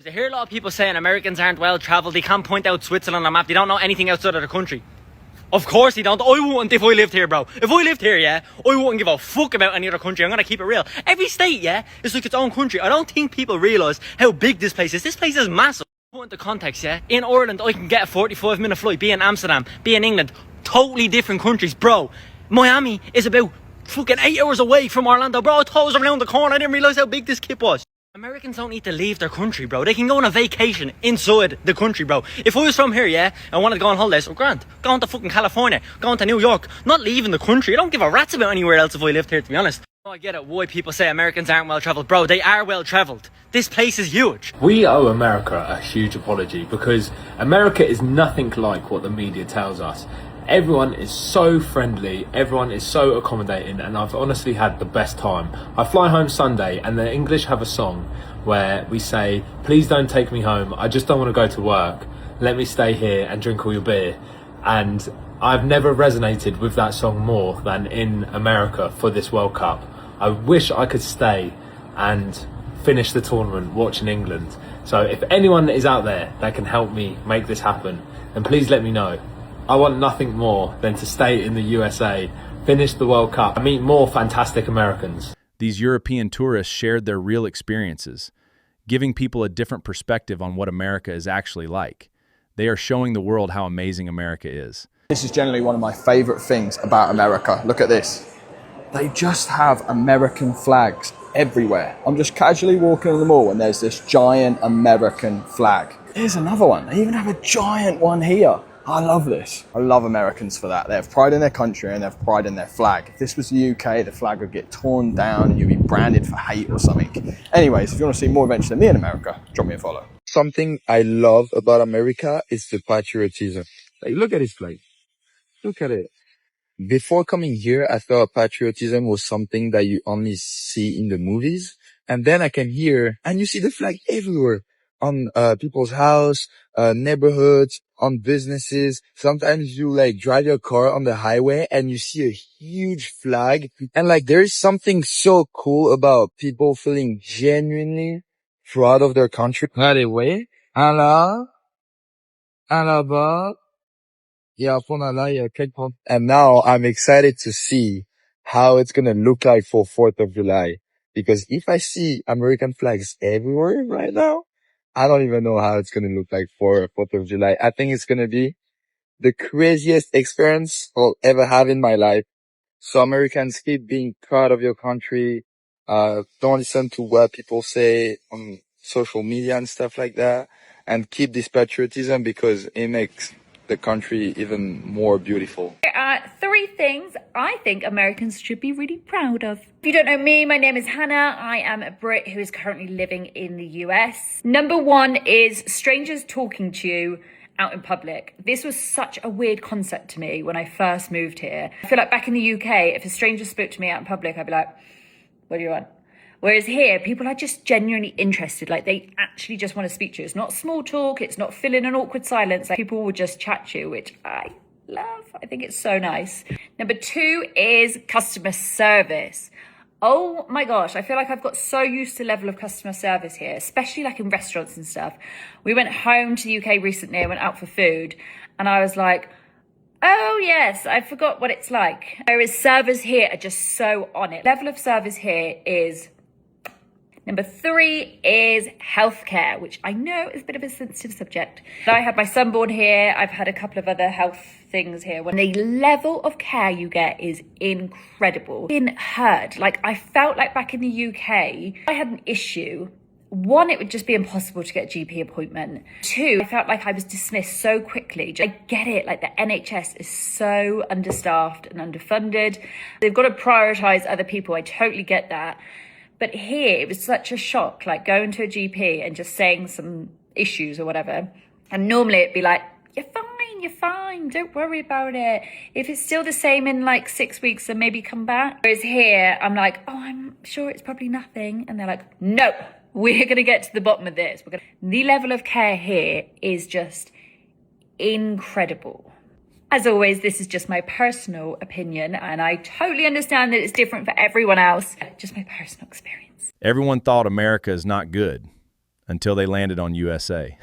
I hear a lot of people saying Americans aren't well travelled, they can't point out Switzerland on a map, they don't know anything outside of the country. Of course they don't. I wouldn't if I lived here, bro. If I lived here, yeah, I wouldn't give a fuck about any other country. I'm gonna keep it real. Every state, yeah, is like its own country. I don't think people realise how big this place is. This place is massive. Put into context, yeah, in Ireland I can get a 45-minute flight, be in Amsterdam, be in England. Totally different countries, bro. Miami is about fucking 8 hours away from Orlando, bro. I thought it was around the corner. I didn't realise how big this kip was. Americans don't need to leave their country, bro. They can go on a vacation inside the country, bro. If I was from here, yeah, and wanted to go on holidays, oh, grand. Going to fucking California, going to New York, not leaving the country. I don't give a rat's about anywhere else if I lived here, to be honest. I get it, why people say Americans aren't well travelled. Bro, they are well travelled. This place is huge. We owe America a huge apology because America is nothing like what the media tells us. Everyone is so friendly, everyone is so accommodating, and I've honestly had the best time. I fly home Sunday and the English have a song where we say, please don't take me home, I just don't want to go to work, let me stay here and drink all your beer. And I've never resonated with that song more than in America for this World Cup. I wish I could stay and finish the tournament watching England. So if anyone is out there that can help me make this happen, then please let me know. I want nothing more than to stay in the USA, finish the World Cup, and meet more fantastic Americans. These European tourists shared their real experiences, giving people a different perspective on what America is actually like. They are showing the world how amazing America is. This is generally one of my favorite things about America. Look at this. They just have American flags everywhere. I'm just casually walking in the mall and there's this giant American flag. Here's another one. They even have a giant one here. I love this. I love Americans for that. They have pride in their country and they have pride in their flag. If this was the UK, the flag would get torn down and you'd be branded for hate or something. Anyways, if you want to see more adventures than me in America, drop me a follow. Something I love about America is the patriotism. Like, look at this flag. Look at it. Before coming here, I thought patriotism was something that you only see in the movies. And then I came here and you see the flag everywhere on people's house, neighborhoods, on businesses. Sometimes you like drive your car on the highway and you see a huge flag. And like there is something so cool about people feeling genuinely proud of their country. Anyway, Allah, Allah, and now I'm excited to see how it's going to look like for 4th of July. Because if I see American flags everywhere right now, I don't even know how it's going to look like for 4th of July. I think it's going to be the craziest experience I'll ever have in my life. So Americans, keep being proud of your country. Don't listen to what people say on social media and stuff like that. And keep this patriotism because it makes the country even more beautiful. There are 3 things I think Americans should be really proud of. If you don't know me, my name is Hannah. I am a Brit who is currently living in the US. Number 1 is strangers talking to you out in public. This was such a weird concept to me when I first moved here. I feel like back in the UK, if a stranger spoke to me out in public, I'd be like, what do you want? Whereas here, people are just genuinely interested. Like, they actually just want to speak to you. It's not small talk. It's not filling an awkward silence. Like, people will just chat to you, which I love. I think it's so nice. Number 2 is customer service. Oh my gosh, I feel like I've got so used to the level of customer service here, especially like in restaurants and stuff. We went home to the UK recently, I went out for food, and I was like, oh yes, I forgot what it's like. Whereas servers here are just so on it. Level of service here is... Number 3 is healthcare, which I know is a bit of a sensitive subject. I had my son born here. I've had a couple of other health things here. When the level of care you get is incredible. Been heard. Like, I felt like back in the UK, I had an issue. 1, it would just be impossible to get a GP appointment. 2, I felt like I was dismissed so quickly. I get it, like the NHS is so understaffed and underfunded. They've got to prioritise other people. I totally get that. But here, it was such a shock, like going to a GP and just saying some issues or whatever. And normally it'd be like, you're fine, don't worry about it. If it's still the same in like 6 weeks, then maybe come back. Whereas here, I'm like, oh, I'm sure it's probably nothing. And they're like, no, we're going to get to the bottom of this. The level of care here is just incredible. As always, this is just my personal opinion, and I totally understand that it's different for everyone else. Just my personal experience. Everyone thought America is not good until they landed on USA.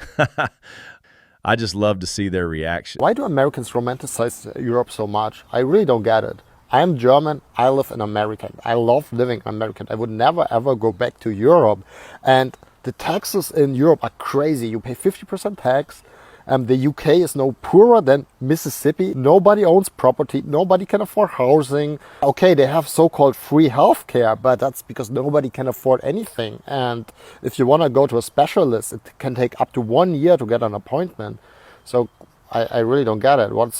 I just love to see their reaction. Why do Americans romanticize Europe so much? I really don't get it. I am German, I live in America. I love living in America. I would never ever go back to Europe. And the taxes in Europe are crazy. You pay 50% tax. The UK is no poorer than Mississippi. Nobody owns property. Nobody can afford housing. Okay, they have so-called free healthcare, but that's because nobody can afford anything. And if you want to go to a specialist, it can take up to 1 year to get an appointment. So I really don't get it. What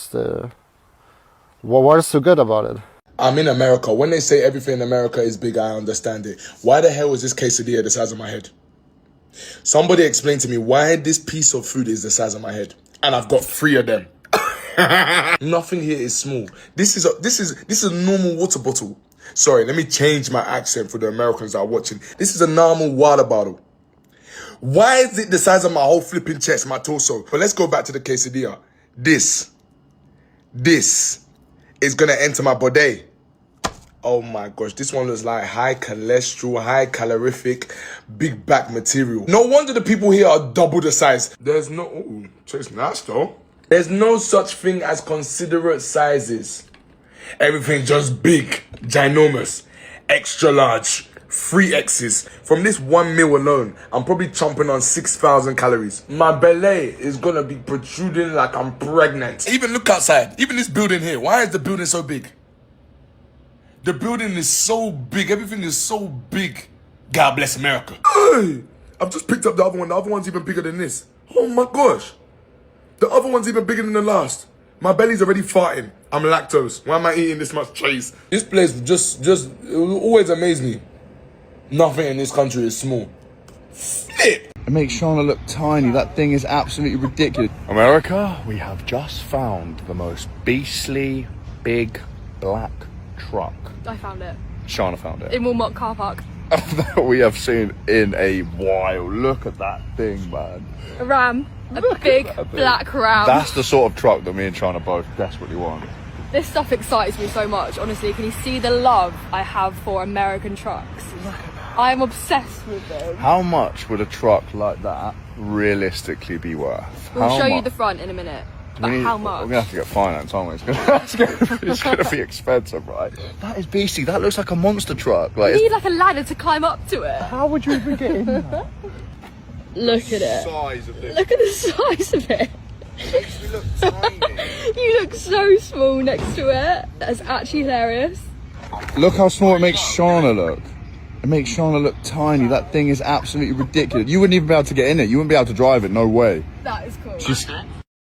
is so good about it? I'm in America. When they say everything in America is big, I understand it. Why the hell is this quesadilla the size of my head? Somebody explain to me why this piece of food is the size of my head, and I've got 3 of them. Nothing here is small. This is a normal water bottle. Sorry, let me change my accent for the Americans that are watching. This is a normal water bottle. Why is it the size of my whole flipping chest, my torso? But let's go back to the quesadilla. This is gonna enter my body. Oh my gosh, this one looks like high cholesterol, high calorific, big back material. No wonder the people here are double the size. There's no, ooh, tastes nice though. There's no such thing as considerate sizes. Everything just big, ginormous, extra large, 3Xs. From this 1 meal alone, I'm probably chomping on 6,000 calories. My belly is gonna be protruding like I'm pregnant. Even look outside, even this building here. Why is the building so big? The building is so big. Everything is so big. God bless America. Hey, I've just picked up the other one. The other one's even bigger than this. Oh my gosh. The other one's even bigger than the last. My belly's already farting. I'm lactose. Why am I eating this much cheese? This place just it will always amaze me. Nothing in this country is small. Flip. It makes Shauna look tiny. That thing is absolutely ridiculous. America, we have just found the most beastly, big, black truck. I found it. Shauna found it. In Walmart car park. That we have seen in a while. Look at that thing, man. A ram. A big black ram. That's the sort of truck that me and Shauna both desperately want. This stuff excites me so much, honestly. Can you see the love I have for American trucks? I'm obsessed with them. How much would a truck like that realistically be worth? We'll show you the front in a minute. But how much? We're going to have to get finance, aren't we? It's going to be expensive, right? That is beastly. That looks like a monster truck. Like, you need like a ladder to climb up to it. How would you even get in that? Look at it. Size of this. Look at the size of it. It makes me look tiny. You look so small next to it. That's actually hilarious. Look how small it makes Shauna look. It makes Shauna look tiny. That thing is absolutely ridiculous. You wouldn't even be able to get in it. You wouldn't be able to drive it. No way. That is cool.